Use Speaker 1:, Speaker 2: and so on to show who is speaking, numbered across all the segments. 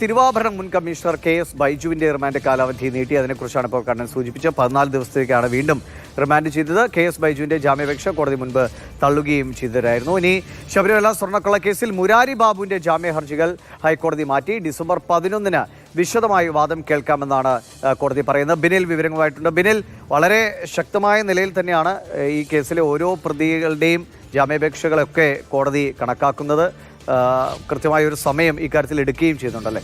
Speaker 1: തിരുവാഭരണം മുൻ commissioner KS ബൈജുവിന്റെ remand കാലാവധി നീട്ടി. അതിനെക്കുറിച്ചാണ് ഇപ്പോൾ കണ്ണൻ സൂചിപ്പിച്ചത്. 14 ദിവസത്തേക്കാണ് വീണ്ടും റിമാൻഡ് ചെയ്തത്. KS ബൈജുവിന്റെ ജാമ്യാപേക്ഷ കോടതി മുൻപ് തള്ളുകയും ചെയ്തതായിരുന്നു. ഇനി ശബരിമല സ്വർണ്ണക്കൊള്ള കേസിൽ മുരാരി ബാബുവിന്റെ ജാമ്യ ഹർജികൾ ഹൈക്കോടതി മാറ്റി. ഡിസംബർ 11-ന് വിശദമായി വാദം കേൾക്കാമെന്നാണ് കോടതി പറയുന്നത്. ബിനിൽ വിവരങ്ങളുമായിട്ടുണ്ട്. ബിനിൽ, വളരെ ശക്തമായ നിലയിൽ തന്നെയാണ് ഈ കേസിലെ ഓരോ പ്രതികളുടെയും ജാമ്യാപേക്ഷകളൊക്കെ കോടതി കണക്കാക്കുന്നത്. കൃത്യമായ ഒരു സമയം ഇക്കാര്യത്തിൽ എടുക്കുകയും ചെയ്യുന്നുണ്ടല്ലേ?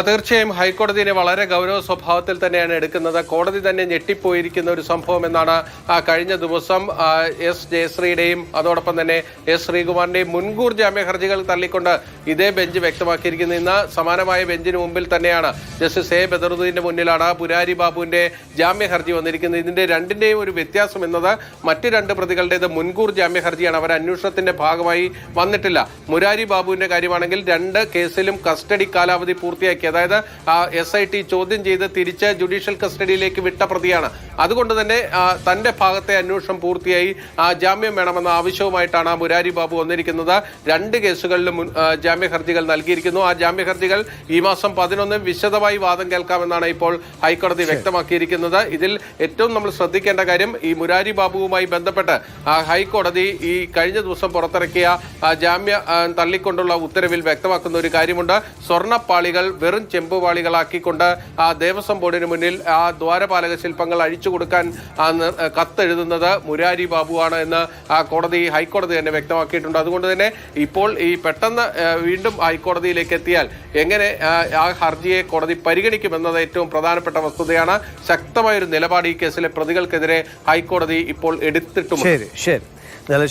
Speaker 2: തീർച്ചയായും ഹൈക്കോടതിയെ വളരെ ഗൗരവ സ്വഭാവത്തിൽ തന്നെയാണ് എടുക്കുന്നത്. കോടതി തന്നെ ഞെട്ടിപ്പോയിരിക്കുന്ന ഒരു സംഭവം എന്നാണ് കഴിഞ്ഞ ദിവസം എസ് ജയശ്രീയുടെയും അതോടൊപ്പം തന്നെ എസ് ശ്രീകുമാറിന്റെയും മുൻകൂർ ജാമ്യ ഹർജികൾ തള്ളിക്കൊണ്ട് ഇതേ ബെഞ്ച് വ്യക്തമാക്കിയിരിക്കുന്നത്. ഇന്ന് സമാനമായ ബെഞ്ചിന് മുമ്പിൽ തന്നെയാണ് ജസ്റ്റിസ് A ബദറുദ്ദീന്റെ മുന്നിലാണ് മുരാരി ബാബുവിന്റെ ജാമ്യ ഹർജി വന്നിരിക്കുന്നത്. ഇതിന്റെ രണ്ടിന്റെയും ഒരു വ്യത്യാസം എന്നത് മറ്റ് രണ്ട് പ്രതികളുടേത് മുൻകൂർ ജാമ്യ ഹർജിയാണ്. അവർ അന്വേഷണത്തിന്റെ ഭാഗമായി വന്നിട്ടില്ല. മുരാരി ബാബുവിന്റെ കാര്യമാണെങ്കിൽ 2 കേസിലും കസ്റ്റഡി കാലാവധി പൂർത്തിയാക്കി. അതായത് SIT ചോദ്യം ചെയ്ത് തിരിച്ച് ജുഡീഷ്യൽ കസ്റ്റഡിയിലേക്ക് വിട്ട പ്രതിയാണ്. അതുകൊണ്ട് തന്നെ തന്റെ ഭാഗത്തെ അന്വേഷണം പൂർത്തിയായി ജാമ്യം വേണമെന്ന ആവശ്യവുമായിട്ടാണ് മുരാരി ബാബു വന്നിരിക്കുന്നത്. 2 കേസുകളിലും ജാമ്യ ഹർജികൾ നൽകിയിരിക്കുന്നു. ആ ജാമ്യ ഹർജികൾ ഈ മാസം 11 വിശദമായി വാദം കേൾക്കാമെന്നാണ് ഇപ്പോൾ ഹൈക്കോടതി വ്യക്തമാക്കിയിരിക്കുന്നത്. ഇതിൽ ഏറ്റവും നമ്മൾ ശ്രദ്ധിക്കേണ്ട കാര്യം, ഈ മുരാരി ബാബുവുമായി ബന്ധപ്പെട്ട് ഹൈക്കോടതി ഈ കഴിഞ്ഞ ദിവസം പുറത്തിറക്കിയ ജാമ്യ തള്ളിക്കൊണ്ടുള്ള ഉത്തരവിൽ വ്യക്തമാക്കുന്ന ഒരു കാര്യമുണ്ട്. സ്വർണ്ണപ്പാളികൾ വെറും ചെമ്പുപാളികളാക്കിക്കൊണ്ട് ദേവസ്വം ബോർഡിന് മുന്നിൽ ദ്വാരപാലക ശില്പങ്ങൾ അഴിച്ചു കൊടുക്കാൻ കത്തെഴുതുന്നത് മുരാരി ബാബുവാണ് എന്ന് ഹൈക്കോടതി തന്നെ വ്യക്തമാക്കിയിട്ടുണ്ട്. അതുകൊണ്ട് തന്നെ ഇപ്പോൾ ഈ പെട്ടെന്ന് വീണ്ടും ഹൈക്കോടതിയിലേക്ക് എത്തിയാൽ എങ്ങനെ ആ ഹർജിയെ കോടതി പരിഗണിക്കുമെന്നത് ഏറ്റവും പ്രധാനപ്പെട്ട വസ്തുതയാണ്. ശക്തമായൊരു നിലപാട് ഈ കേസിലെ പ്രതികൾക്കെതിരെ ഹൈക്കോടതി ഇപ്പോൾ എടുത്തിട്ടുണ്ട്.
Speaker 1: ശരി.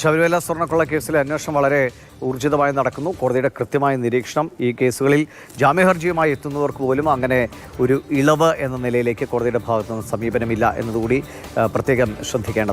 Speaker 1: ശബരിമല സ്വർണ്ണക്കൊള്ള കേസിലെ അന്വേഷണം വളരെ ഊർജിതമായി നടക്കുന്നു. കോടതിയുടെ കൃത്യമായ നിരീക്ഷണം. ഈ കേസുകളിൽ ജാമ്യഹർജിയുമായി എത്തുന്നവർക്ക് പോലും അങ്ങനെ ഒരു ഇളവ് എന്ന നിലയിലേക്ക് കോടതിയുടെ ഭാഗത്തുനിന്ന് സമീപനമില്ല എന്നതുകൂടി പ്രത്യേകം ശ്രദ്ധിക്കേണ്ടതാണ്.